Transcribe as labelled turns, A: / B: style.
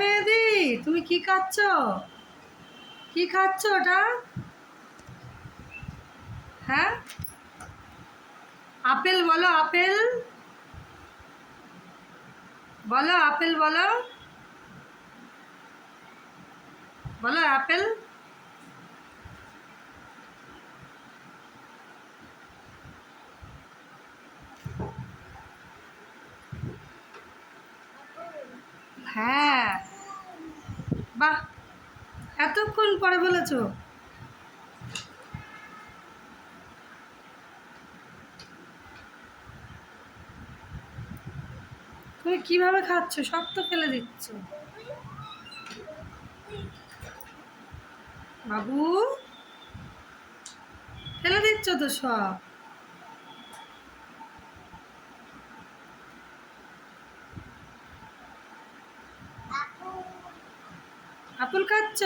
A: মেহেদি, তুমি কি খাচ্ছ? কি খাচ্ছ ওটা? হ্যাঁ, আপেল বলো, আপেল বলো, আপেল বলো, বলো আপেল। হ্যাঁ, বাহ, এতক্ষণ পরে বলেছো। তুমি কিভাবে খাচ্ছ? সব তো ফেলে দিচ্ছ বাবু, ফেলে দিচ্ছ তো সব। আপেল খাচ্ছ?